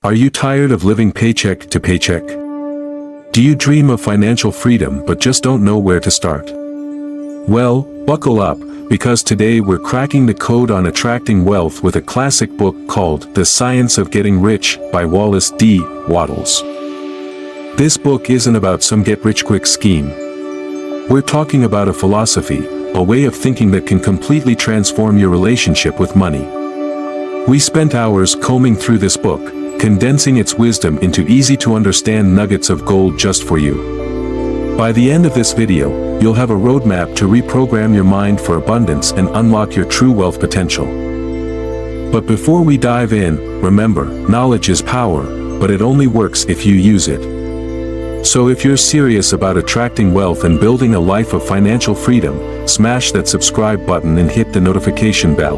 Are you tired of living paycheck to paycheck? Do you dream of financial freedom but just don't know where to start? Well, buckle up, because today we're cracking the code on attracting wealth with a classic book called The Science of Getting Rich by Wallace D. Wattles. This book isn't about some get-rich-quick scheme. We're talking about a philosophy, a way of thinking that can completely transform your relationship with money. We spent hours combing through this book, condensing its wisdom into easy-to-understand nuggets of gold just for you. By the end of this video, you'll have a roadmap to reprogram your mind for abundance and unlock your true wealth potential. But before we dive in, remember, knowledge is power, but it only works if you use it. So if you're serious about attracting wealth and building a life of financial freedom, smash that subscribe button and hit the notification bell.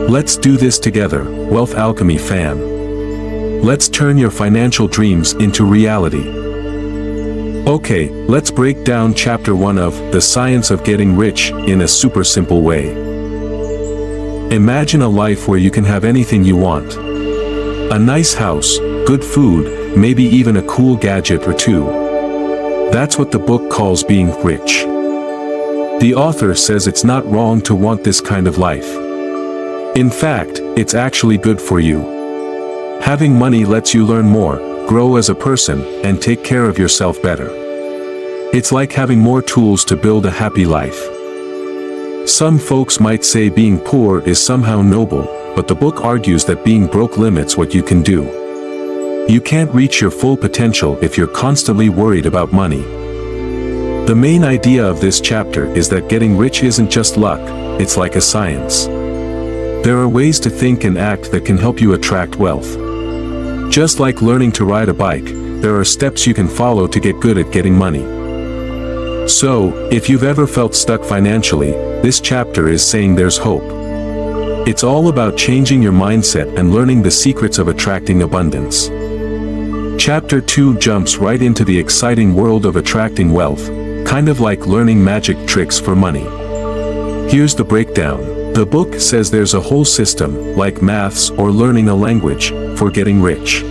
Let's do this together, Wealth Alchemy fam. Let's turn your financial dreams into reality. Okay, let's break down Chapter 1 of The Science of Getting Rich in a super simple way. Imagine a life where you can have anything you want. A nice house, good food, maybe even a cool gadget or two. That's what the book calls being rich. The author says it's not wrong to want this kind of life. In fact, it's actually good for you. Having money lets you learn more, grow as a person, and take care of yourself better. It's like having more tools to build a happy life. Some folks might say being poor is somehow noble, but the book argues that being broke limits what you can do. You can't reach your full potential if you're constantly worried about money. The main idea of this chapter is that getting rich isn't just luck, it's like a science. There are ways to think and act that can help you attract wealth. Just like learning to ride a bike, there are steps you can follow to get good at getting money. So, if you've ever felt stuck financially, this chapter is saying there's hope. It's all about changing your mindset and learning the secrets of attracting abundance. Chapter 2 jumps right into the exciting world of attracting wealth, kind of like learning magic tricks for money. Here's the breakdown. The book says there's a whole system, like maths or learning a language, for getting rich.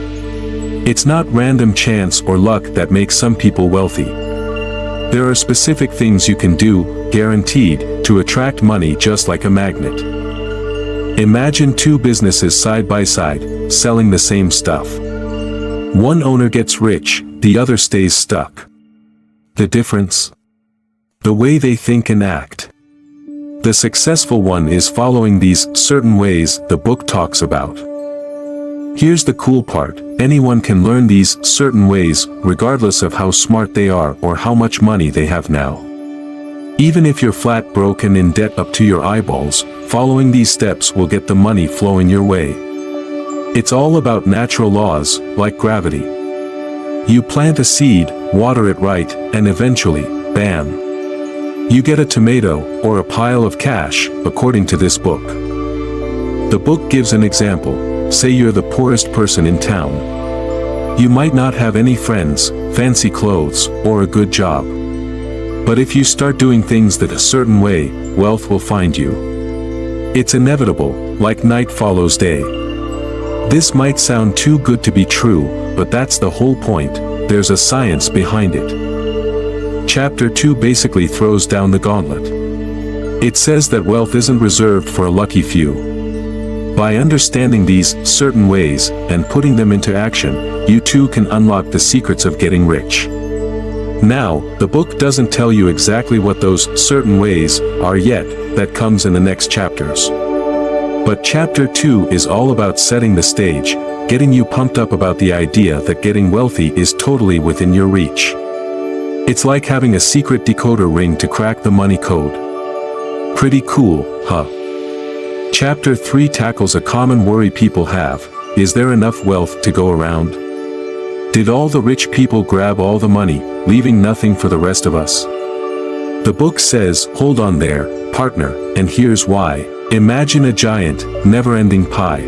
It's not random chance or luck that makes some people wealthy. There are specific things you can do, guaranteed, to attract money just like a magnet. Imagine two businesses side by side, selling the same stuff. One owner gets rich, the other stays stuck. The difference? The way they think and act. The successful one is following these certain ways the book talks about. Here's the cool part, anyone can learn these certain ways, regardless of how smart they are or how much money they have now. Even if you're flat broke and in debt up to your eyeballs, following these steps will get the money flowing your way. It's all about natural laws, like gravity. You plant a seed, water it right, and eventually, bam! You get a tomato, or a pile of cash, according to this book. The book gives an example. Say you're the poorest person in town. You might not have any friends, fancy clothes, or a good job. But if you start doing things that a certain way, wealth will find you. It's inevitable, like night follows day. This might sound too good to be true, but that's the whole point. There's a science behind it. Chapter 2 basically throws down the gauntlet. It says that wealth isn't reserved for a lucky few. By understanding these certain ways and putting them into action, you too can unlock the secrets of getting rich. Now, the book doesn't tell you exactly what those certain ways are yet, that comes in the next chapters. But Chapter 2 is all about setting the stage, getting you pumped up about the idea that getting wealthy is totally within your reach. It's like having a secret decoder ring to crack the money code. Pretty cool, huh? Chapter 3 tackles a common worry people have. Is there enough wealth to go around? Did all the rich people grab all the money, leaving nothing for the rest of us? The book says, hold on there, partner, and here's why. Imagine a giant, never-ending pie.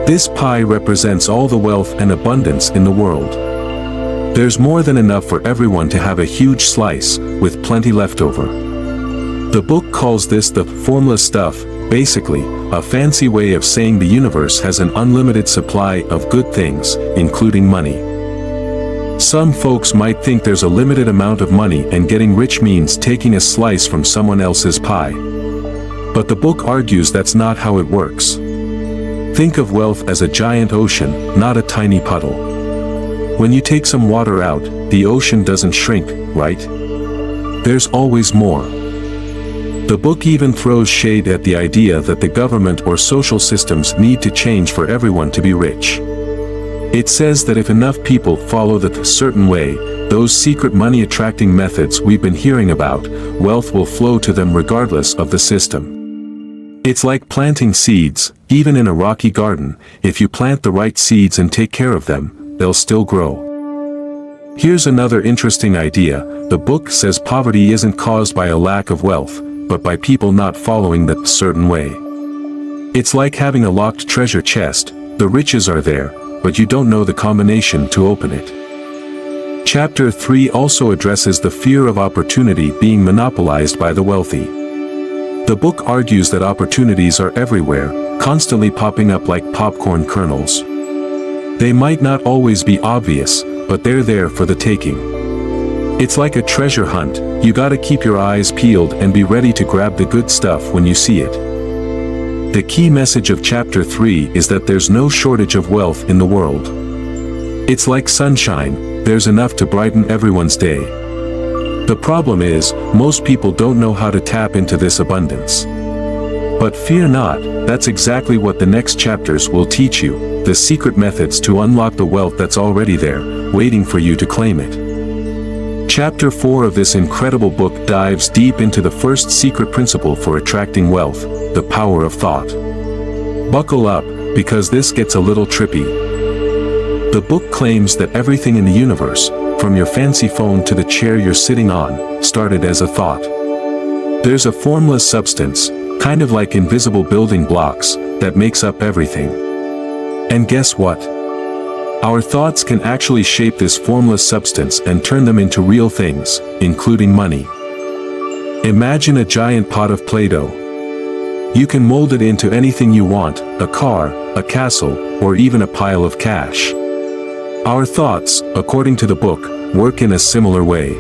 This pie represents all the wealth and abundance in the world. There's more than enough for everyone to have a huge slice, with plenty left over. The book calls this the formless stuff, Basically, a fancy way of saying the universe has an unlimited supply of good things, including money. Some folks might think there's a limited amount of money and getting rich means taking a slice from someone else's pie. But the book argues that's not how it works. Think of wealth as a giant ocean, not a tiny puddle. When you take some water out, the ocean doesn't shrink, right? There's always more. The book even throws shade at the idea that the government or social systems need to change for everyone to be rich. It says that if enough people follow the certain way, those secret money-attracting methods we've been hearing about, wealth will flow to them regardless of the system. It's like planting seeds, even in a rocky garden. If you plant the right seeds and take care of them, they'll still grow. Here's another interesting idea. The book says poverty isn't caused by a lack of wealth, but by people not following the certain way. It's like having a locked treasure chest. The riches are there, but you don't know the combination to open it. Chapter 3 also addresses the fear of opportunity being monopolized by the wealthy. The book argues that opportunities are everywhere, constantly popping up like popcorn kernels. They might not always be obvious, but they're there for the taking. It's like a treasure hunt. You gotta keep your eyes peeled and be ready to grab the good stuff when you see it. The key message of Chapter 3 is that there's no shortage of wealth in the world. It's like sunshine, there's enough to brighten everyone's day. The problem is, most people don't know how to tap into this abundance. But fear not, that's exactly what the next chapters will teach you, the secret methods to unlock the wealth that's already there, waiting for you to claim it. Chapter 4 of this incredible book dives deep into the first secret principle for attracting wealth, the power of thought. Buckle up, because this gets a little trippy. The book claims that everything in the universe, from your fancy phone to the chair you're sitting on, started as a thought. There's a formless substance, kind of like invisible building blocks, that makes up everything. And guess what? Our thoughts can actually shape this formless substance and turn them into real things, including money. Imagine a giant pot of Play-Doh. You can mold it into anything you want, a car, a castle, or even a pile of cash. Our thoughts, according to the book, work in a similar way.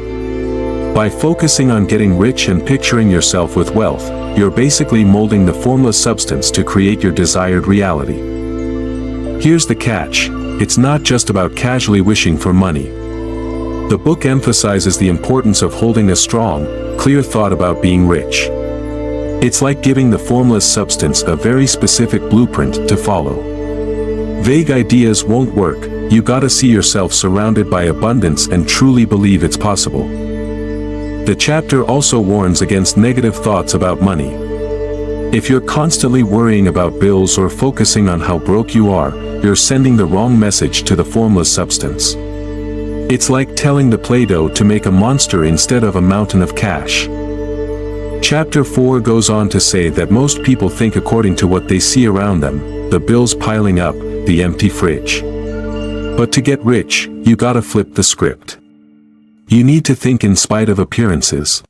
By focusing on getting rich and picturing yourself with wealth, you're basically molding the formless substance to create your desired reality. Here's the catch: it's not just about casually wishing for money. The book emphasizes the importance of holding a strong, clear thought about being rich. It's like giving the formless substance a very specific blueprint to follow. Vague ideas won't work. You gotta see yourself surrounded by abundance and truly believe it's possible. The chapter also warns against negative thoughts about money. If you're constantly worrying about bills or focusing on how broke you are, you're sending the wrong message to the formless substance. It's like telling the Play-Doh to make a monster instead of a mountain of cash. Chapter 4 goes on to say that most people think according to what they see around them, the bills piling up, the empty fridge. But to get rich, you gotta flip the script. You need to think in spite of appearances.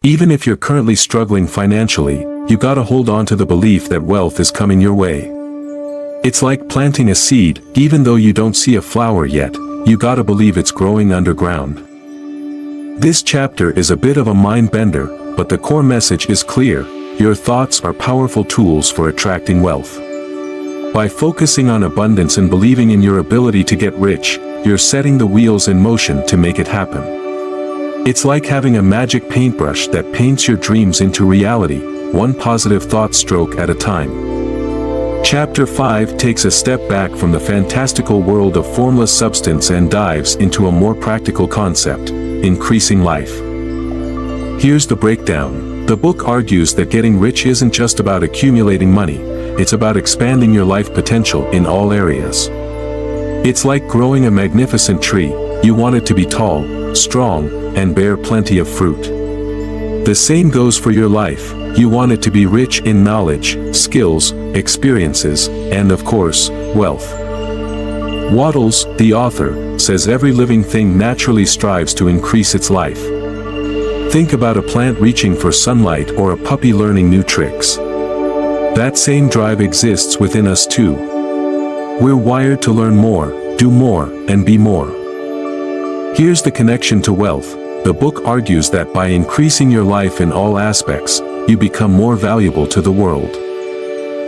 Even if you're currently struggling financially, you gotta hold on to the belief that wealth is coming your way. It's like planting a seed. Even though you don't see a flower yet, you gotta believe it's growing underground. This chapter is a bit of a mind bender, but the core message is clear: your thoughts are powerful tools for attracting wealth. By focusing on abundance and believing in your ability to get rich, you're setting the wheels in motion to make it happen. It's like having a magic paintbrush that paints your dreams into reality, one positive thought stroke at a time. Chapter 5 takes a step back from the fantastical world of formless substance and dives into a more practical concept: increasing life. Here's the breakdown. The book argues that getting rich isn't just about accumulating money, it's about expanding your life potential in all areas. It's like growing a magnificent tree. You want it to be tall, strong, and bear plenty of fruit. The same goes for your life. You want it to be rich in knowledge, skills, experiences, and of course, wealth. Wattles, the author, says every living thing naturally strives to increase its life. Think about a plant reaching for sunlight or a puppy learning new tricks. That same drive exists within us too. We're wired to learn more, do more, and be more. Here's the connection to wealth. The book argues that by increasing your life in all aspects, you become more valuable to the world.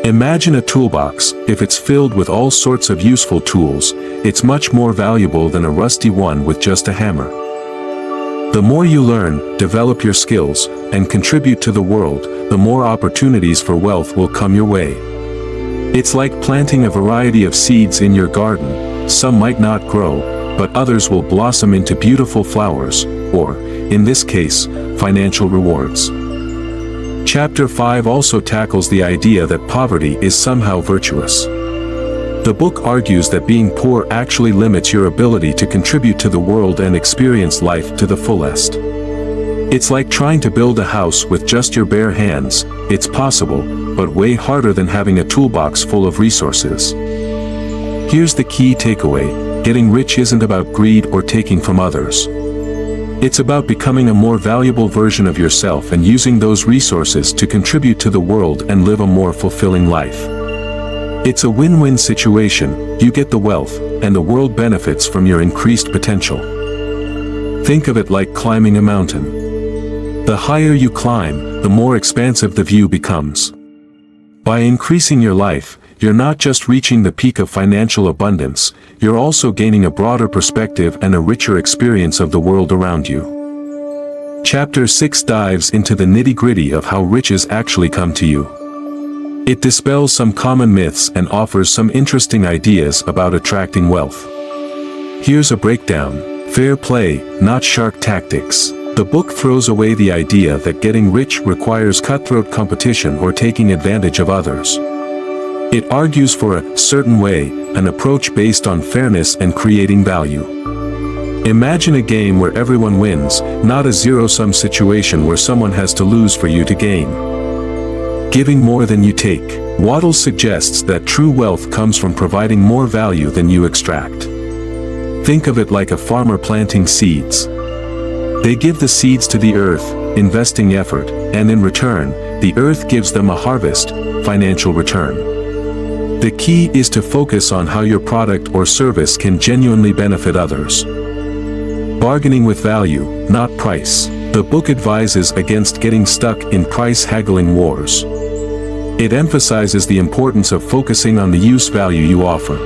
Imagine a toolbox. If it's filled with all sorts of useful tools, it's much more valuable than a rusty one with just a hammer. The more you learn, develop your skills, and contribute to the world, the more opportunities for wealth will come your way. It's like planting a variety of seeds in your garden. Some might not grow, but others will blossom into beautiful flowers, or, in this case, financial rewards. Chapter 5 also tackles the idea that poverty is somehow virtuous. The book argues that being poor actually limits your ability to contribute to the world and experience life to the fullest. It's like trying to build a house with just your bare hands. It's possible, but way harder than having a toolbox full of resources. Here's the key takeaway: getting rich isn't about greed or taking from others. It's about becoming a more valuable version of yourself and using those resources to contribute to the world and live a more fulfilling life. It's a win-win situation. You get the wealth, and the world benefits from your increased potential. Think of it like climbing a mountain. The higher you climb, the more expansive the view becomes. By increasing your life, you're not just reaching the peak of financial abundance, you're also gaining a broader perspective and a richer experience of the world around you. Chapter 6 dives into the nitty-gritty of how riches actually come to you. It dispels some common myths and offers some interesting ideas about attracting wealth. Here's a breakdown: fair play, not shark tactics. The book throws away the idea that getting rich requires cutthroat competition or taking advantage of others. It argues for a certain way, an approach based on fairness and creating value. Imagine a game where everyone wins, not a zero-sum situation where someone has to lose for you to gain. Giving more than you take. Waddell suggests that true wealth comes from providing more value than you extract. Think of it like a farmer planting seeds. They give the seeds to the earth, investing effort, and in return, the earth gives them a harvest, financial return. The key is to focus on how your product or service can genuinely benefit others. Bargaining with value, not price. The book advises against getting stuck in price-haggling wars. It emphasizes the importance of focusing on the use value you offer.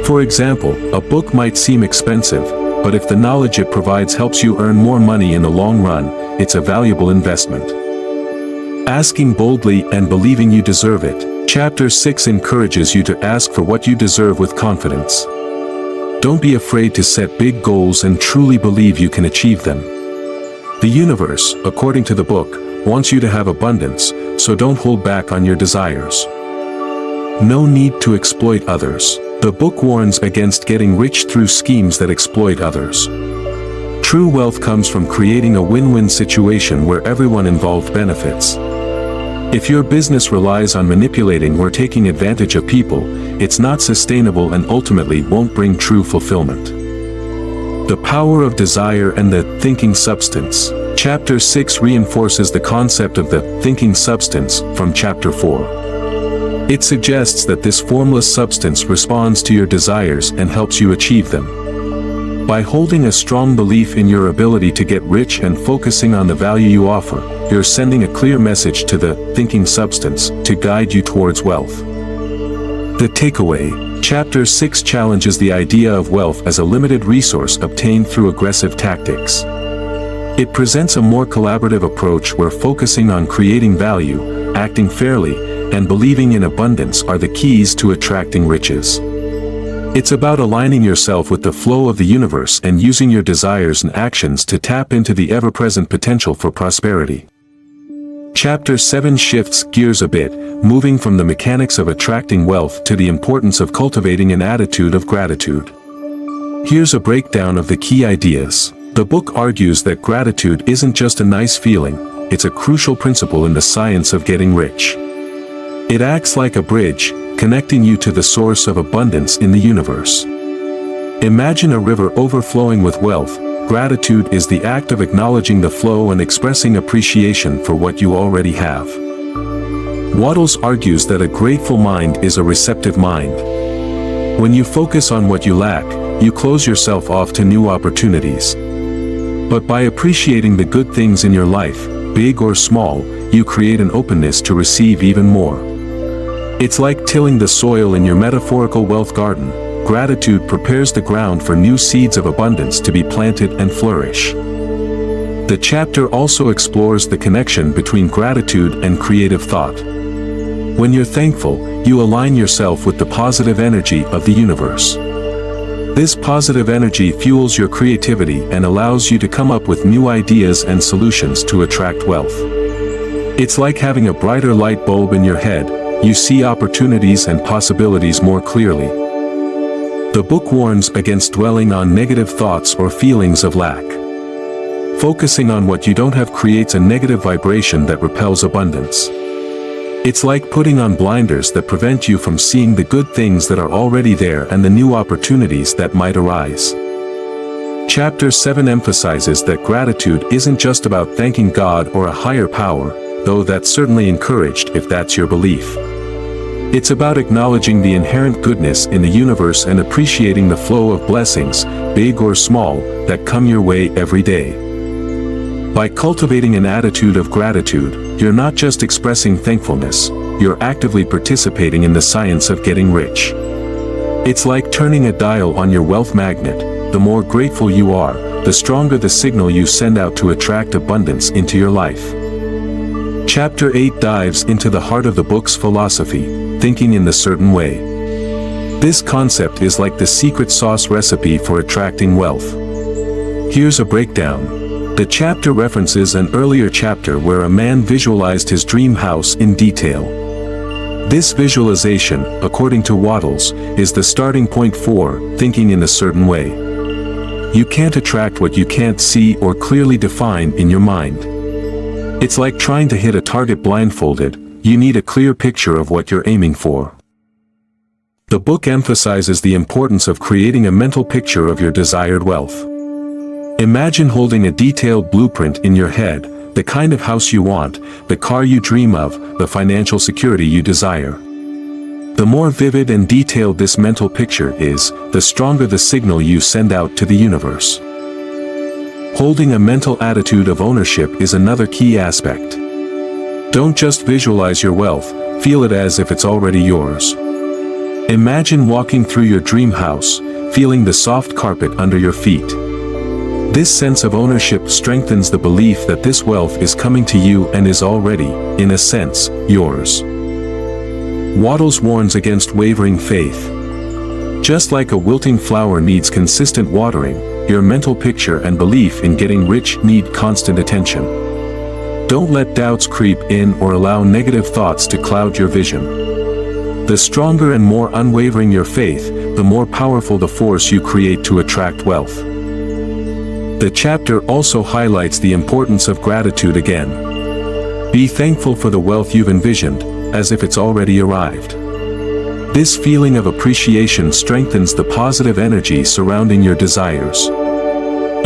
For example, a book might seem expensive, but if the knowledge it provides helps you earn more money in the long run, it's a valuable investment. Asking boldly and believing you deserve it. Chapter 6 encourages you to ask for what you deserve with confidence. Don't be afraid to set big goals and truly believe you can achieve them. The universe, according to the book, wants you to have abundance, so don't hold back on your desires. No need to exploit others. The book warns against getting rich through schemes that exploit others. True wealth comes from creating a win-win situation where everyone involved benefits. If your business relies on manipulating or taking advantage of people, it's not sustainable and ultimately won't bring true fulfillment. The power of desire and the thinking substance. Chapter 6 reinforces the concept of the thinking substance from Chapter 4. It suggests that this formless substance responds to your desires and helps you achieve them. By holding a strong belief in your ability to get rich and focusing on the value you offer, you're sending a clear message to the thinking substance to guide you towards wealth. The takeaway. Chapter 6 challenges the idea of wealth as a limited resource obtained through aggressive tactics. It presents a more collaborative approach where focusing on creating value, acting fairly, and believing in abundance are the keys to attracting riches. It's about aligning yourself with the flow of the universe and using your desires and actions to tap into the ever-present potential for prosperity. Chapter 7 shifts gears a bit, moving from the mechanics of attracting wealth to the importance of cultivating an attitude of gratitude. Here's a breakdown of the key ideas. The book argues that gratitude isn't just a nice feeling, it's a crucial principle in the science of getting rich. It acts like a bridge, connecting you to the source of abundance in the universe. Imagine a river overflowing with wealth. Gratitude is the act of acknowledging the flow and expressing appreciation for what you already have. Waddles argues that a grateful mind is a receptive mind. When you focus on what you lack, you close yourself off to new opportunities. But by appreciating the good things in your life, big or small, you create an openness to receive even more. It's like tilling the soil in your metaphorical wealth garden. Gratitude prepares the ground for new seeds of abundance to be planted and flourish. The chapter also explores the connection between gratitude and creative thought. When you're thankful, you align yourself with the positive energy of the universe. This positive energy fuels your creativity and allows you to come up with new ideas and solutions to attract wealth. It's like having a brighter light bulb in your head. You see opportunities and possibilities more clearly. The book warns against dwelling on negative thoughts or feelings of lack. Focusing on what you don't have creates a negative vibration that repels abundance. It's like putting on blinders that prevent you from seeing the good things that are already there and the new opportunities that might arise. Chapter 7 emphasizes that gratitude isn't just about thanking God or a higher power, though that's certainly encouraged if that's your belief. It's about acknowledging the inherent goodness in the universe and appreciating the flow of blessings, big or small, that come your way every day. By cultivating an attitude of gratitude, you're not just expressing thankfulness, you're actively participating in the science of getting rich. It's like turning a dial on your wealth magnet. The more grateful you are, the stronger the signal you send out to attract abundance into your life. Chapter 8 dives into the heart of the book's philosophy, thinking in the certain way. This concept is like the secret sauce recipe for attracting wealth. Here's a breakdown. The chapter references an earlier chapter where a man visualized his dream house in detail. This visualization, according to Waddles, is the starting point for thinking in a certain way. You can't attract what you can't see or clearly define in your mind. It's like trying to hit a target blindfolded. You need a clear picture of what you're aiming for. The book emphasizes the importance of creating a mental picture of your desired wealth. Imagine holding a detailed blueprint in your head, the kind of house you want, the car you dream of, the financial security you desire. The more vivid and detailed this mental picture is, the stronger the signal you send out to the universe. Holding a mental attitude of ownership is another key aspect. Don't just visualize your wealth, feel it as if it's already yours. Imagine walking through your dream house, feeling the soft carpet under your feet. This sense of ownership strengthens the belief that this wealth is coming to you and is already, in a sense, yours. Waddles warns against wavering faith. Just like a wilting flower needs consistent watering, your mental picture and belief in getting rich need constant attention. Don't let doubts creep in or allow negative thoughts to cloud your vision. The stronger and more unwavering your faith, the more powerful the force you create to attract wealth. The chapter also highlights the importance of gratitude again. Be thankful for the wealth you've envisioned, as if it's already arrived. This feeling of appreciation strengthens the positive energy surrounding your desires.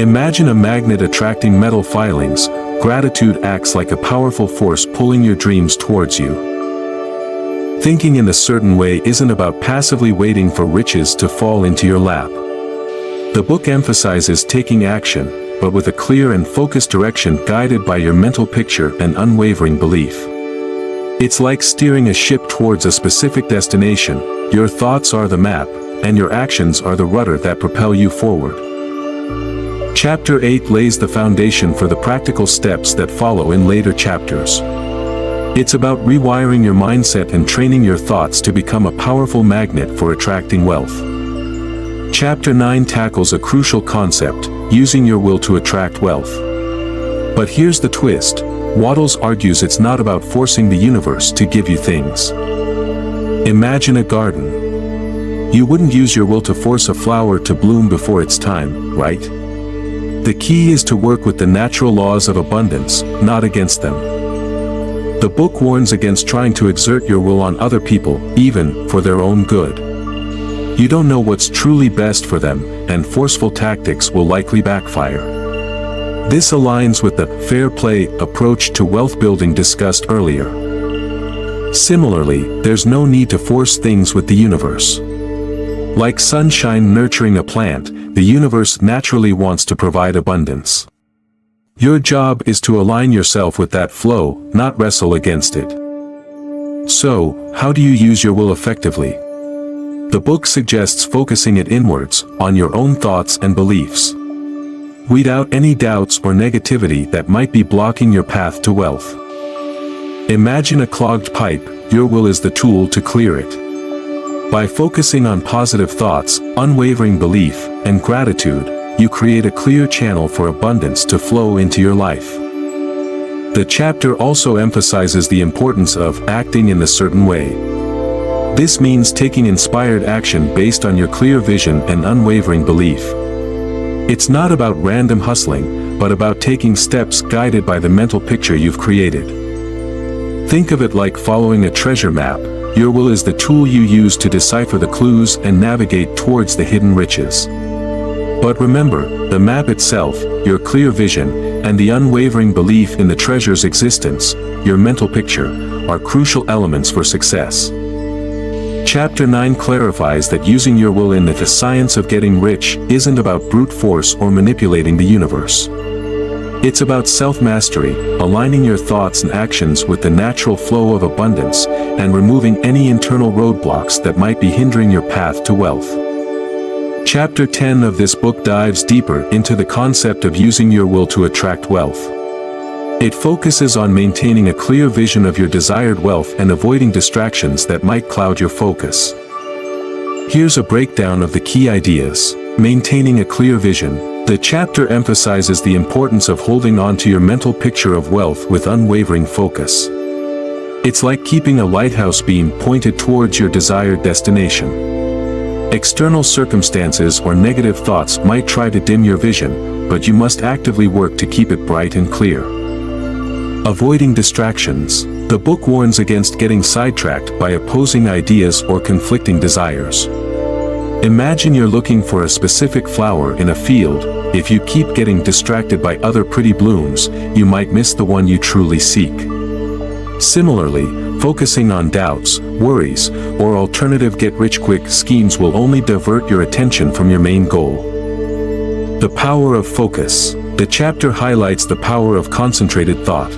Imagine a magnet attracting metal filings. Gratitude acts like a powerful force pulling your dreams towards you. Thinking in a certain way isn't about passively waiting for riches to fall into your lap. The book emphasizes taking action, but with a clear and focused direction guided by your mental picture and unwavering belief. It's like steering a ship towards a specific destination. Your thoughts are the map, and your actions are the rudder that propel you forward. Chapter 8 lays the foundation for the practical steps that follow in later chapters. It's about rewiring your mindset and training your thoughts to become a powerful magnet for attracting wealth. Chapter 9 tackles a crucial concept, using your will to attract wealth. But here's the twist. Waddles argues it's not about forcing the universe to give you things. Imagine a garden. You wouldn't use your will to force a flower to bloom before its time, right? The key is to work with the natural laws of abundance, not against them. The book warns against trying to exert your will on other people, even for their own good. You don't know what's truly best for them, and forceful tactics will likely backfire. This aligns with the fair play approach to wealth building discussed earlier. Similarly, there's no need to force things with the universe. Like sunshine nurturing a plant, the universe naturally wants to provide abundance. Your job is to align yourself with that flow, not wrestle against it. So, how do you use your will effectively? The book suggests focusing it inwards, on your own thoughts and beliefs. Weed out any doubts or negativity that might be blocking your path to wealth. Imagine a clogged pipe, your will is the tool to clear it. By focusing on positive thoughts, unwavering belief, and gratitude, you create a clear channel for abundance to flow into your life. The chapter also emphasizes the importance of acting in a certain way. This means taking inspired action based on your clear vision and unwavering belief. It's not about random hustling, but about taking steps guided by the mental picture you've created. Think of it like following a treasure map. Your will is the tool you use to decipher the clues and navigate towards the hidden riches. But remember, the map itself, your clear vision, and the unwavering belief in the treasure's existence, your mental picture, are crucial elements for success. Chapter 9 clarifies that using your will in the science of getting rich isn't about brute force or manipulating the universe. It's about self-mastery, aligning your thoughts and actions with the natural flow of abundance, and removing any internal roadblocks that might be hindering your path to wealth. Chapter 10 of this book dives deeper into the concept of using your will to attract wealth. It focuses on maintaining a clear vision of your desired wealth and avoiding distractions that might cloud your focus. Here's a breakdown of the key ideas. Maintaining a clear vision. The chapter emphasizes the importance of holding on to your mental picture of wealth with unwavering focus. It's like keeping a lighthouse beam pointed towards your desired destination. External circumstances or negative thoughts might try to dim your vision, but you must actively work to keep it bright and clear. Avoiding distractions. The book warns against getting sidetracked by opposing ideas or conflicting desires. Imagine you're looking for a specific flower in a field. If you keep getting distracted by other pretty blooms, you might miss the one you truly seek. Similarly, focusing on doubts, worries, or alternative get-rich-quick schemes will only divert your attention from your main goal. The power of focus. The chapter highlights the power of concentrated thought.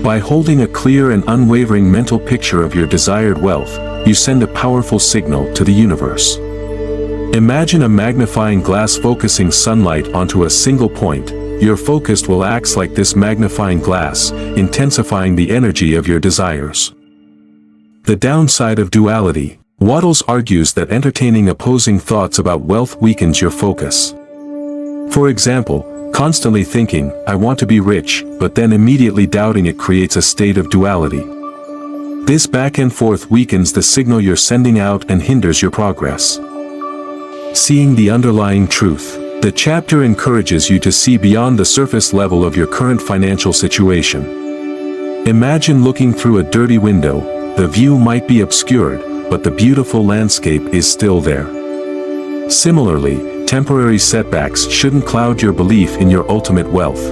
By holding a clear and unwavering mental picture of your desired wealth, you send a powerful signal to the universe. Imagine a magnifying glass focusing sunlight onto a single point. Your focus will act like this magnifying glass, intensifying the energy of your desires. The downside of duality. Wattles argues that entertaining opposing thoughts about wealth weakens your focus. For example, constantly thinking, "I want to be rich," but then immediately doubting it creates a state of duality. This back and forth weakens the signal you're sending out and hinders your progress. Seeing the underlying truth. The chapter encourages you to see beyond the surface level of your current financial situation. Imagine looking through a dirty window. The view might be obscured, but the beautiful landscape is still there. Similarly, temporary setbacks shouldn't cloud your belief in your ultimate wealth.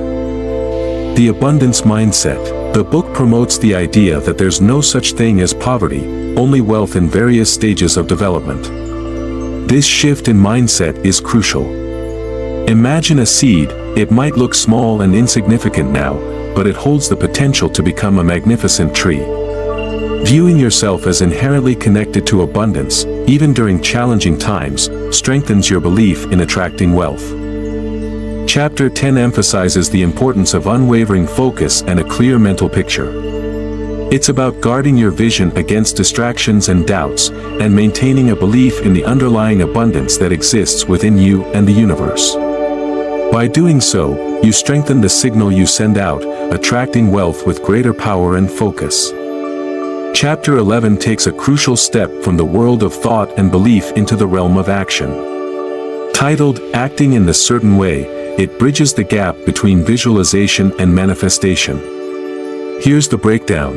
The abundance mindset. The book promotes the idea that there's no such thing as poverty, only wealth in various stages of development. This shift in mindset is crucial. Imagine a seed. It might look small and insignificant now, but it holds the potential to become a magnificent tree. Viewing yourself as inherently connected to abundance, even during challenging times, strengthens your belief in attracting wealth. Chapter 10 emphasizes the importance of unwavering focus and a clear mental picture. It's about guarding your vision against distractions and doubts, and maintaining a belief in the underlying abundance that exists within you and the universe. By doing so, you strengthen the signal you send out, attracting wealth with greater power and focus. Chapter 11 takes a crucial step from the world of thought and belief into the realm of action. Titled, Acting in a Certain Way, it bridges the gap between visualization and manifestation. Here's the breakdown.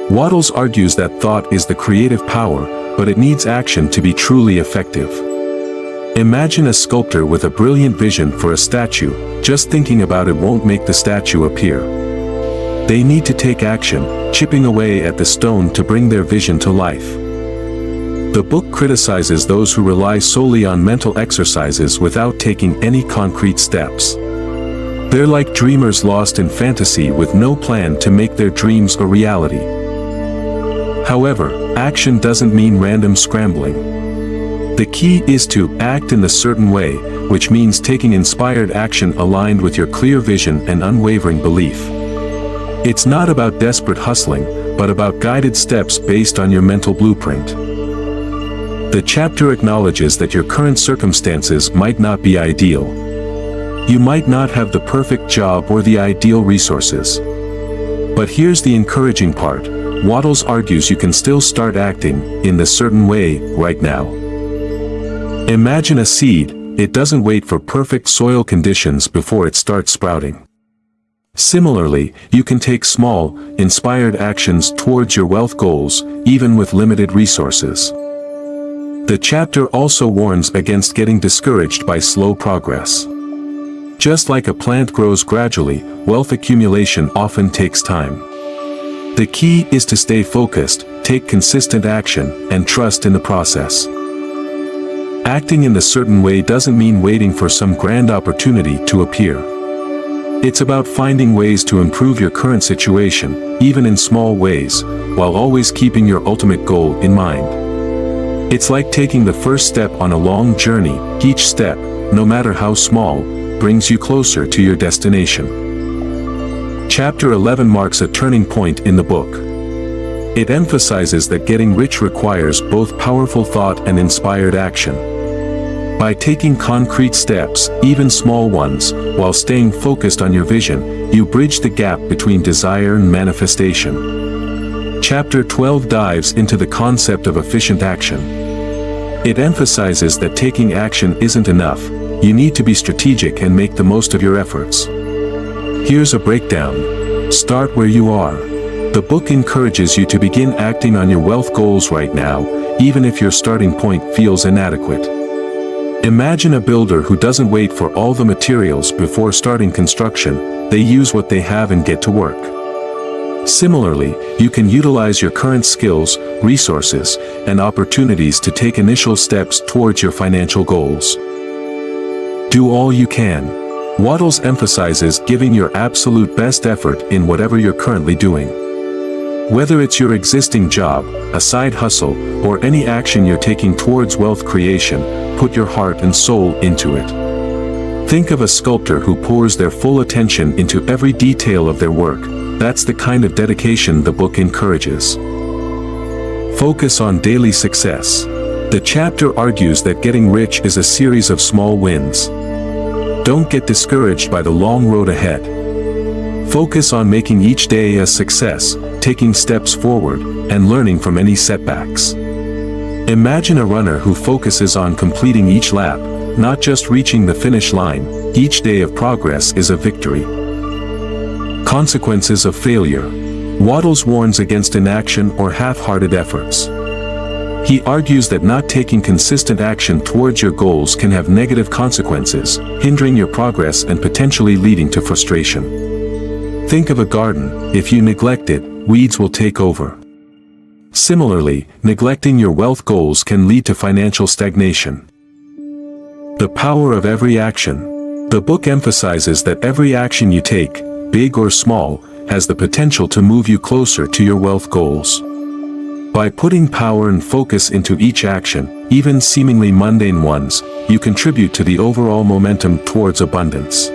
Wattles argues that thought is the creative power, but it needs action to be truly effective. Imagine a sculptor with a brilliant vision for a statue. Just thinking about it won't make the statue appear. They need to take action, chipping away at the stone to bring their vision to life. The book criticizes those who rely solely on mental exercises without taking any concrete steps. They're like dreamers lost in fantasy with no plan to make their dreams a reality. However, action doesn't mean random scrambling. The key is to act in a certain way, which means taking inspired action aligned with your clear vision and unwavering belief. It's not about desperate hustling, but about guided steps based on your mental blueprint. The chapter acknowledges that your current circumstances might not be ideal. You might not have the perfect job or the ideal resources. But here's the encouraging part. Wattles argues you can still start acting in a certain way right now. Imagine a seed. It doesn't wait for perfect soil conditions before it starts sprouting. Similarly, you can take small, inspired actions towards your wealth goals, even with limited resources. The chapter also warns against getting discouraged by slow progress. Just like a plant grows gradually, wealth accumulation often takes time. The key is to stay focused, take consistent action, and trust in the process. Acting in a certain way doesn't mean waiting for some grand opportunity to appear. It's about finding ways to improve your current situation, even in small ways, while always keeping your ultimate goal in mind. It's like taking the first step on a long journey. Each step, no matter how small, brings you closer to your destination. Chapter 11 marks a turning point in the book. It emphasizes that getting rich requires both powerful thought and inspired action. By taking concrete steps, even small ones, while staying focused on your vision, you bridge the gap between desire and manifestation. Chapter 12 dives into the concept of efficient action. It emphasizes that taking action isn't enough. You need to be strategic and make the most of your efforts. Here's a breakdown. Start where you are. The book encourages you to begin acting on your wealth goals right now, even if your starting point feels inadequate. Imagine a builder who doesn't wait for all the materials before starting construction. They use what they have and get to work. Similarly, you can utilize your current skills, resources, and opportunities to take initial steps towards your financial goals. Do all you can. Wattles emphasizes giving your absolute best effort in whatever you're currently doing. Whether it's your existing job, a side hustle, or any action you're taking towards wealth creation, put your heart and soul into it. Think of a sculptor who pours their full attention into every detail of their work. That's the kind of dedication the book encourages. Focus on daily success. The chapter argues that getting rich is a series of small wins. Don't get discouraged by the long road ahead. Focus on making each day a success, taking steps forward, and learning from any setbacks. Imagine a runner who focuses on completing each lap, not just reaching the finish line. Each day of progress is a victory. Consequences of failure. Wattles warns against inaction or half-hearted efforts. He argues that not taking consistent action towards your goals can have negative consequences, hindering your progress and potentially leading to frustration. Think of a garden. If you neglect it, weeds will take over. Similarly, neglecting your wealth goals can lead to financial stagnation. The power of every action. The book emphasizes that every action you take, big or small, has the potential to move you closer to your wealth goals. By putting power and focus into each action, even seemingly mundane ones, you contribute to the overall momentum towards abundance.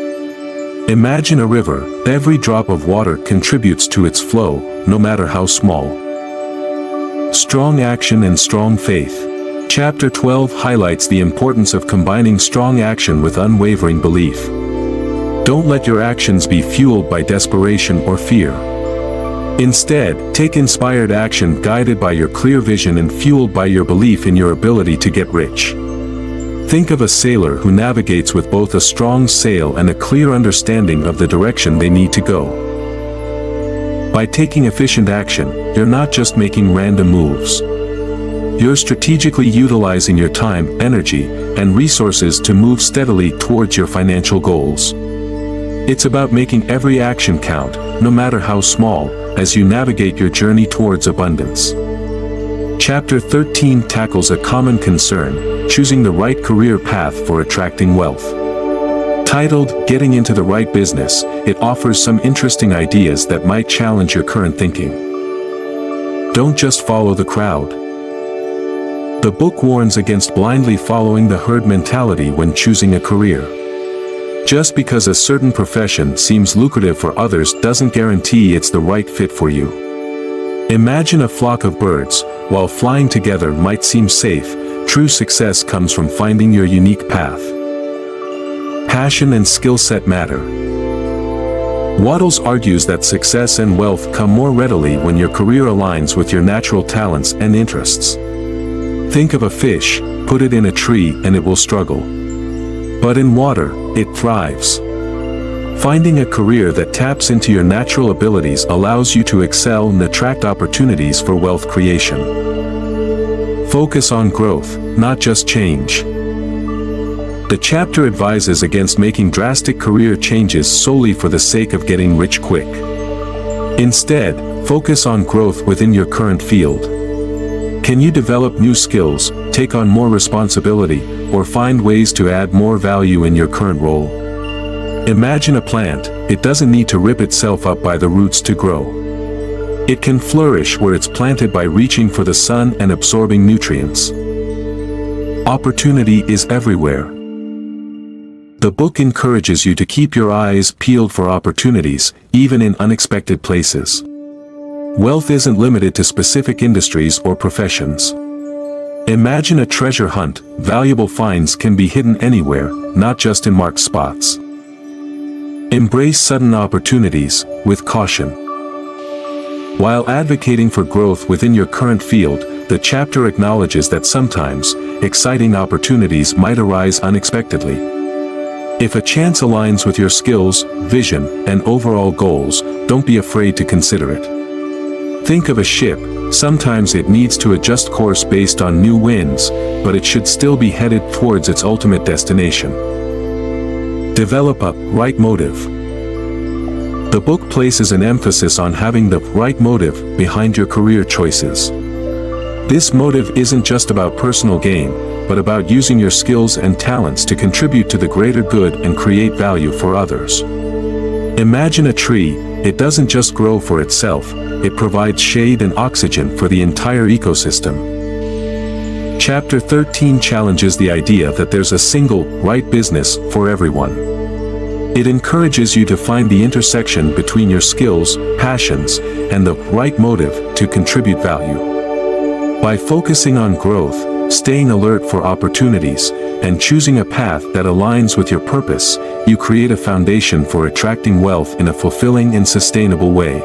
Imagine a river. Every drop of water contributes to its flow, no matter how small. Strong action and strong faith. Chapter 12 highlights the importance of combining strong action with unwavering belief. Don't let your actions be fueled by desperation or fear. Instead, take inspired action guided by your clear vision and fueled by your belief in your ability to get rich. Think of a sailor who navigates with both a strong sail and a clear understanding of the direction they need to go. By taking efficient action, you're not just making random moves. You're strategically utilizing your time, energy, and resources to move steadily towards your financial goals. It's about making every action count, no matter how small, as you navigate your journey towards abundance. Chapter 13 tackles a common concern, choosing the right career path for attracting wealth. Titled, Getting into the Right Business, it offers some interesting ideas that might challenge your current thinking. Don't just follow the crowd. The book warns against blindly following the herd mentality when choosing a career. Just because a certain profession seems lucrative for others doesn't guarantee it's the right fit for you. Imagine a flock of birds. While flying together might seem safe, true success comes from finding your unique path. Passion and skill set matter. Waddles argues that success and wealth come more readily when your career aligns with your natural talents and interests. Think of a fish, put it in a tree and it will struggle. But in water, it thrives. Finding a career that taps into your natural abilities allows you to excel and attract opportunities for wealth creation. Focus on growth, not just change. The chapter advises against making drastic career changes solely for the sake of getting rich quick. Instead, focus on growth within your current field. Can you develop new skills, take on more responsibility, or find ways to add more value in your current role? Imagine a plant. It doesn't need to rip itself up by the roots to grow. It can flourish where it's planted by reaching for the sun and absorbing nutrients. Opportunity is everywhere. The book encourages you to keep your eyes peeled for opportunities, even in unexpected places. Wealth isn't limited to specific industries or professions. Imagine a treasure hunt. Valuable finds can be hidden anywhere, not just in marked spots. Embrace sudden opportunities, with caution. While advocating for growth within your current field, the chapter acknowledges that sometimes, exciting opportunities might arise unexpectedly. If a chance aligns with your skills, vision, and overall goals, don't be afraid to consider it. Think of a ship. Sometimes it needs to adjust course based on new winds, but it should still be headed towards its ultimate destination. Develop a right motive. The book places an emphasis on having the right motive behind your career choices. This motive isn't just about personal gain, but about using your skills and talents to contribute to the greater good and create value for others. Imagine a tree. It doesn't just grow for itself, it provides shade and oxygen for the entire ecosystem. Chapter 13 challenges the idea that there's a single, right business for everyone. It encourages you to find the intersection between your skills, passions, and the right motive to contribute value. By focusing on growth, staying alert for opportunities, and choosing a path that aligns with your purpose, you create a foundation for attracting wealth in a fulfilling and sustainable way.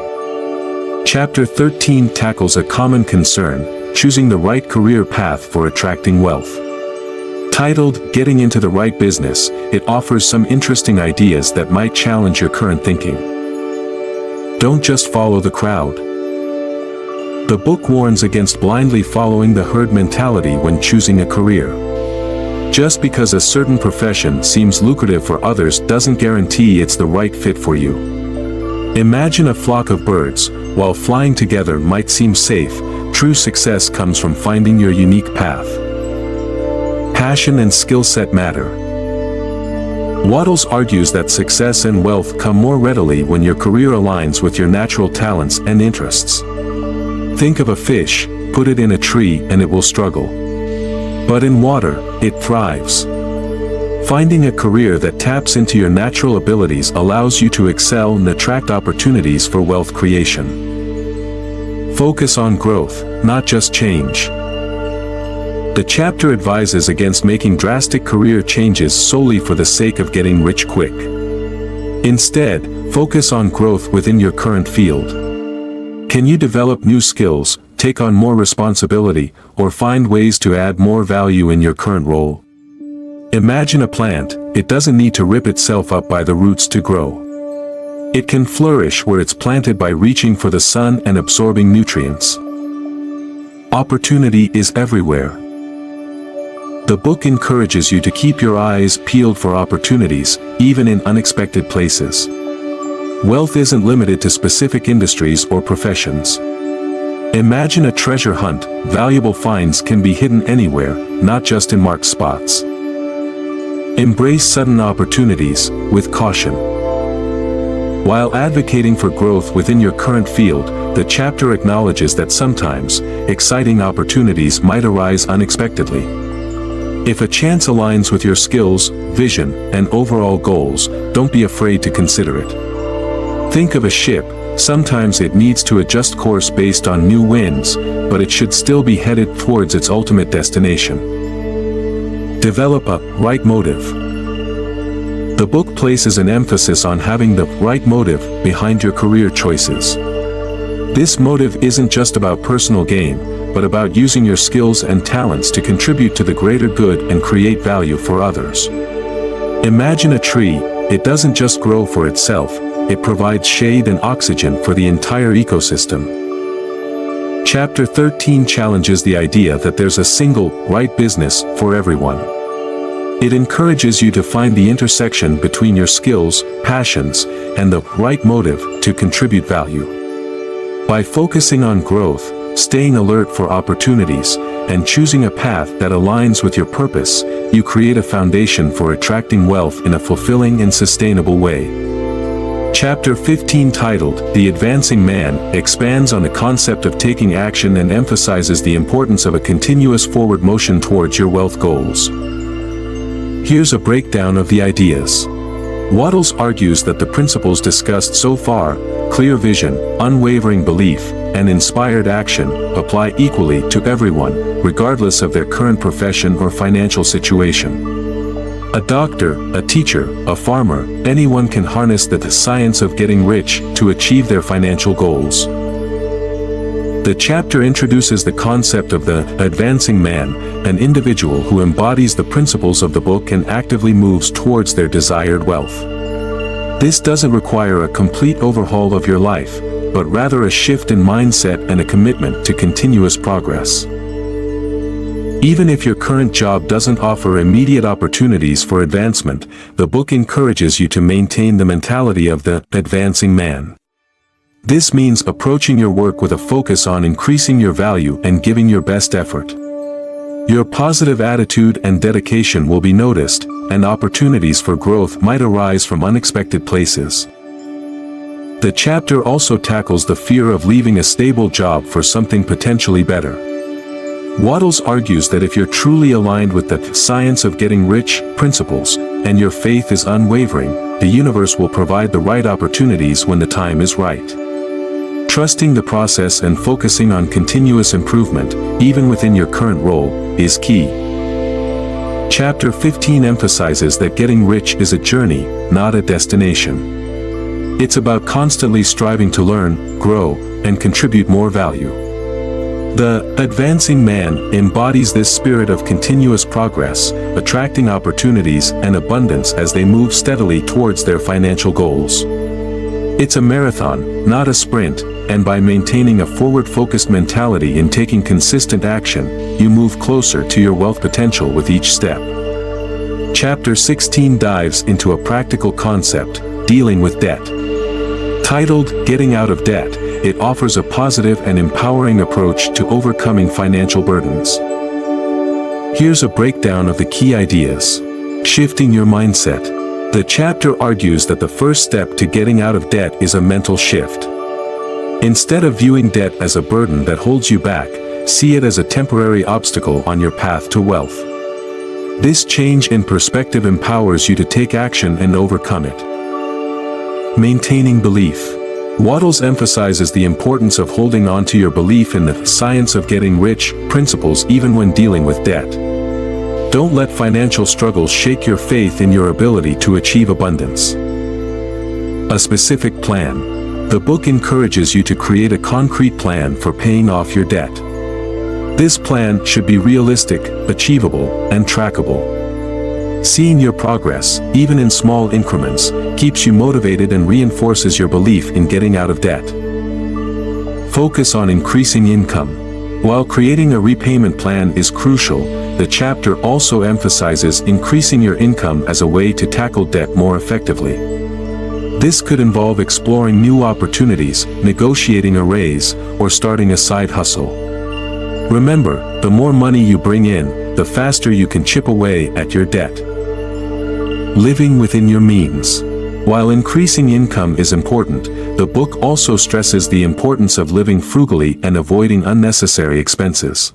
Chapter 13 tackles a common concern, choosing the right career path for attracting wealth. Titled, Getting into the Right Business, it offers some interesting ideas that might challenge your current thinking. Don't just follow the crowd. The book warns against blindly following the herd mentality when choosing a career. Just because a certain profession seems lucrative for others doesn't guarantee it's the right fit for you. Imagine a flock of birds. While flying together might seem safe, true success comes from finding your unique path. Passion and skill set matter. Waddles argues that success and wealth come more readily when your career aligns with your natural talents and interests. Think of a fish, put it in a tree and it will struggle. But in water, it thrives. Finding a career that taps into your natural abilities allows you to excel and attract opportunities for wealth creation. Focus on growth, not just change. The chapter advises against making drastic career changes solely for the sake of getting rich quick. Instead, focus on growth within your current field. Can you develop new skills, take on more responsibility, or find ways to add more value in your current role? Imagine a plant. It doesn't need to rip itself up by the roots to grow. It can flourish where it's planted by reaching for the sun and absorbing nutrients. Opportunity is everywhere. The book encourages you to keep your eyes peeled for opportunities, even in unexpected places. Wealth isn't limited to specific industries or professions. Imagine a treasure hunt. Valuable finds can be hidden anywhere, not just in marked spots. Embrace sudden opportunities, with caution. While advocating for growth within your current field, the chapter acknowledges that sometimes, exciting opportunities might arise unexpectedly. If a chance aligns with your skills, vision, and overall goals, don't be afraid to consider it. Think of a ship. Sometimes it needs to adjust course based on new winds, but it should still be headed towards its ultimate destination. Develop a right motive. The book places an emphasis on having the right motive behind your career choices. This motive isn't just about personal gain, but about using your skills and talents to contribute to the greater good and create value for others. Imagine a tree. It doesn't just grow for itself, it provides shade and oxygen for the entire ecosystem. Chapter 13 challenges the idea that there's a single, right business for everyone. It encourages you to find the intersection between your skills, passions, and the right motive to contribute value. By focusing on growth, staying alert for opportunities, and choosing a path that aligns with your purpose, you create a foundation for attracting wealth in a fulfilling and sustainable way. Chapter 15, titled The Advancing Man, expands on the concept of taking action and emphasizes the importance of a continuous forward motion towards your wealth goals. Here's a breakdown of the ideas. Wattles argues that the principles discussed so far, clear vision, unwavering belief, and inspired action, apply equally to everyone, regardless of their current profession or financial situation. A doctor, a teacher, a farmer, anyone can harness the science of getting rich to achieve their financial goals. The chapter introduces the concept of the advancing man, an individual who embodies the principles of the book and actively moves towards their desired wealth. This doesn't require a complete overhaul of your life, but rather a shift in mindset and a commitment to continuous progress. Even if your current job doesn't offer immediate opportunities for advancement, the book encourages you to maintain the mentality of the advancing man. This means approaching your work with a focus on increasing your value and giving your best effort. Your positive attitude and dedication will be noticed, and opportunities for growth might arise from unexpected places. The chapter also tackles the fear of leaving a stable job for something potentially better. Wattles argues that if you're truly aligned with the science of getting rich principles, and your faith is unwavering, the universe will provide the right opportunities when the time is right. Trusting the process and focusing on continuous improvement, even within your current role, is key. Chapter 15 emphasizes that getting rich is a journey, not a destination. It's about constantly striving to learn, grow, and contribute more value. The advancing man embodies this spirit of continuous progress, attracting opportunities and abundance as they move steadily towards their financial goals. It's a marathon, not a sprint, and by maintaining a forward-focused mentality and taking consistent action, you move closer to your wealth potential with each step. Chapter 16 dives into a practical concept, dealing with debt. Titled Getting Out of Debt, it offers a positive and empowering approach to overcoming financial burdens. Here's a breakdown of the key ideas. Shifting your mindset. The chapter argues that the first step to getting out of debt is a mental shift. Instead of viewing debt as a burden that holds you back, see it as a temporary obstacle on your path to wealth. This change in perspective empowers you to take action and overcome it. Maintaining belief. Wattles emphasizes the importance of holding on to your belief in the science of getting rich principles even when dealing with debt. Don't let financial struggles shake your faith in your ability to achieve abundance. A specific plan. The book encourages you to create a concrete plan for paying off your debt. This plan should be realistic, achievable, and trackable. Seeing your progress, even in small increments, keeps you motivated and reinforces your belief in getting out of debt. Focus on increasing income. While creating a repayment plan is crucial, the chapter also emphasizes increasing your income as a way to tackle debt more effectively. This could involve exploring new opportunities, negotiating a raise, or starting a side hustle. Remember, the more money you bring in, the faster you can chip away at your debt. Living within your means. While increasing income is important, the book also stresses the importance of living frugally and avoiding unnecessary expenses.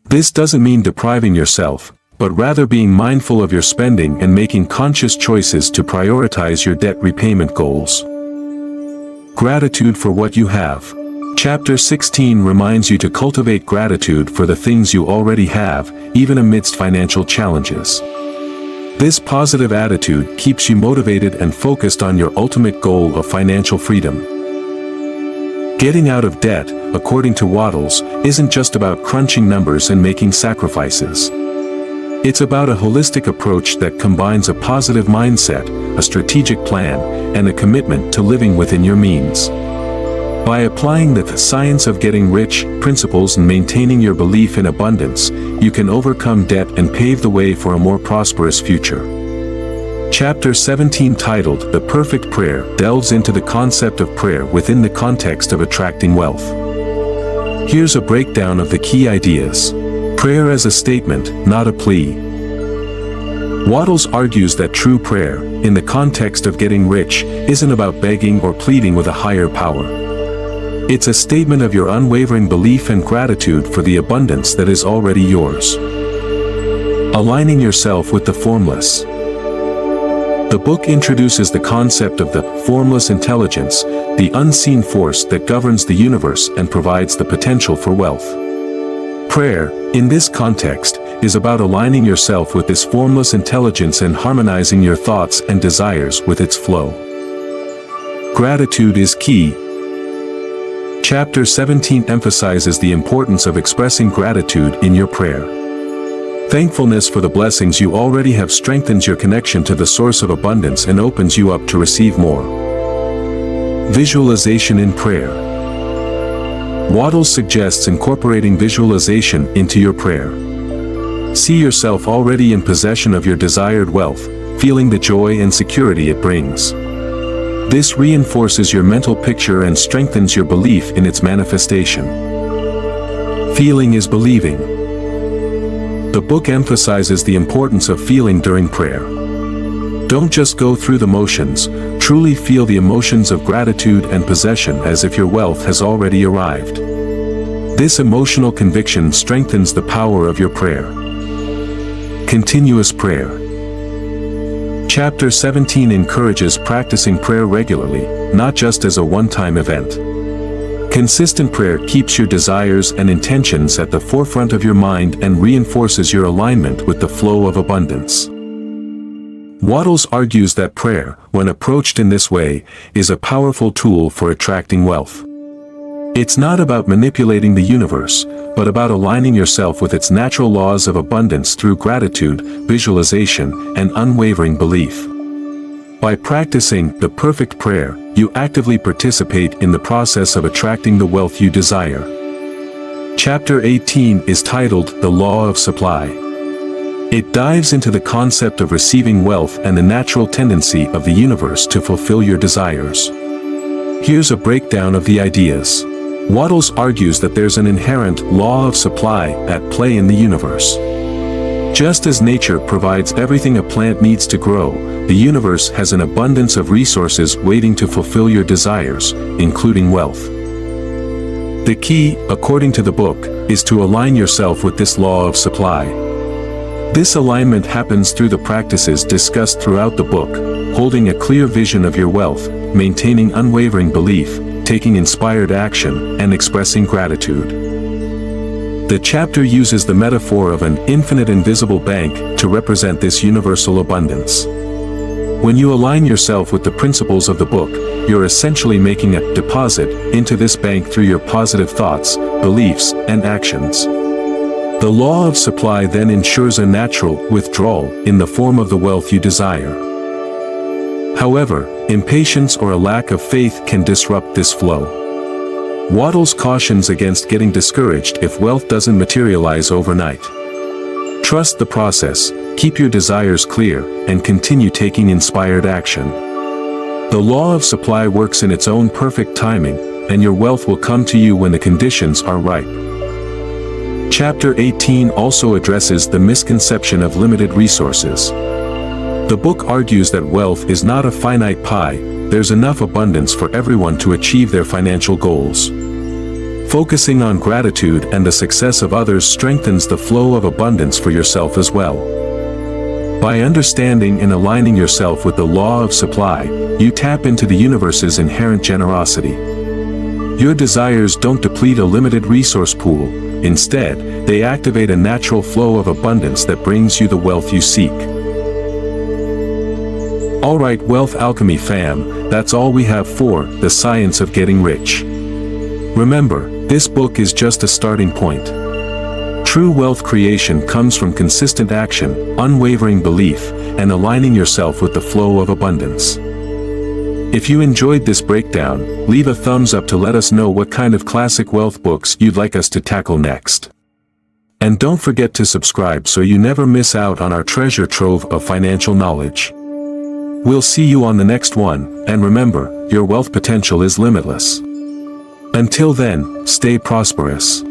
This doesn't mean depriving yourself, but rather being mindful of your spending and making conscious choices to prioritize your debt repayment goals. Gratitude for what you have. Chapter 16 reminds you to cultivate gratitude for the things you already have, even amidst financial challenges. This positive attitude keeps you motivated and focused on your ultimate goal of financial freedom. Getting out of debt, according to Wattles, isn't just about crunching numbers and making sacrifices. It's about a holistic approach that combines a positive mindset, a strategic plan, and a commitment to living within your means. By applying the science of getting rich principles and maintaining your belief in abundance, you can overcome debt and pave the way for a more prosperous future. Chapter 17, titled The Perfect Prayer, delves into the concept of prayer within the context of attracting wealth. Here's a breakdown of the key ideas. Prayer as a statement, not a plea. Wattles argues that true prayer, in the context of getting rich, isn't about begging or pleading with a higher power. It's a statement of your unwavering belief and gratitude for the abundance that is already yours. Aligning yourself with the formless. The book introduces the concept of the formless intelligence, the unseen force that governs the universe and provides the potential for wealth. Prayer, in this context, is about aligning yourself with this formless intelligence and harmonizing your thoughts and desires with its flow. Gratitude is key. Chapter 17 emphasizes the importance of expressing gratitude in your prayer. Thankfulness for the blessings you already have strengthens your connection to the source of abundance and opens you up to receive more. Visualization in prayer. Wattles suggests incorporating visualization into your prayer. See yourself already in possession of your desired wealth, feeling the joy and security it brings. This reinforces your mental picture and strengthens your belief in its manifestation. Feeling is believing. The book emphasizes the importance of feeling during prayer. Don't just go through the motions, truly feel the emotions of gratitude and possession as if your wealth has already arrived. This emotional conviction strengthens the power of your prayer. Continuous prayer. Chapter 17 encourages practicing prayer regularly, not just as a one-time event. Consistent prayer keeps your desires and intentions at the forefront of your mind and reinforces your alignment with the flow of abundance. Wattles argues that prayer, when approached in this way, is a powerful tool for attracting wealth. It's not about manipulating the universe, but about aligning yourself with its natural laws of abundance through gratitude, visualization, and unwavering belief. By practicing the perfect prayer, you actively participate in the process of attracting the wealth you desire. Chapter 18 is titled The Law of Supply. It dives into the concept of receiving wealth and the natural tendency of the universe to fulfill your desires. Here's a breakdown of the ideas. Wattles argues that there's an inherent law of supply at play in the universe. Just as nature provides everything a plant needs to grow, the universe has an abundance of resources waiting to fulfill your desires, including wealth. The key, according to the book, is to align yourself with this law of supply. This alignment happens through the practices discussed throughout the book, holding a clear vision of your wealth, maintaining unwavering belief, taking inspired action, and expressing gratitude. The chapter uses the metaphor of an infinite invisible bank to represent this universal abundance. When you align yourself with the principles of the book, you're essentially making a deposit into this bank through your positive thoughts, beliefs, and actions. The law of supply then ensures a natural withdrawal in the form of the wealth you desire. However, impatience or a lack of faith can disrupt this flow. Wattles cautions against getting discouraged if wealth doesn't materialize overnight. Trust the process, keep your desires clear, and continue taking inspired action. The law of supply works in its own perfect timing, and your wealth will come to you when the conditions are right. Chapter 18 also addresses the misconception of limited resources. The book argues that wealth is not a finite pie, there's enough abundance for everyone to achieve their financial goals. Focusing on gratitude and the success of others strengthens the flow of abundance for yourself as well. By understanding and aligning yourself with the law of supply, you tap into the universe's inherent generosity. Your desires don't deplete a limited resource pool, instead, they activate a natural flow of abundance that brings you the wealth you seek. Alright, Wealth Alchemy fam, that's all we have for The Science of Getting Rich. Remember, this book is just a starting point. True wealth creation comes from consistent action, unwavering belief, and aligning yourself with the flow of abundance. If you enjoyed this breakdown, leave a thumbs up to let us know what kind of classic wealth books you'd like us to tackle next. And don't forget to subscribe so you never miss out on our treasure trove of financial knowledge. We'll see you on the next one, and remember, your wealth potential is limitless. Until then, stay prosperous.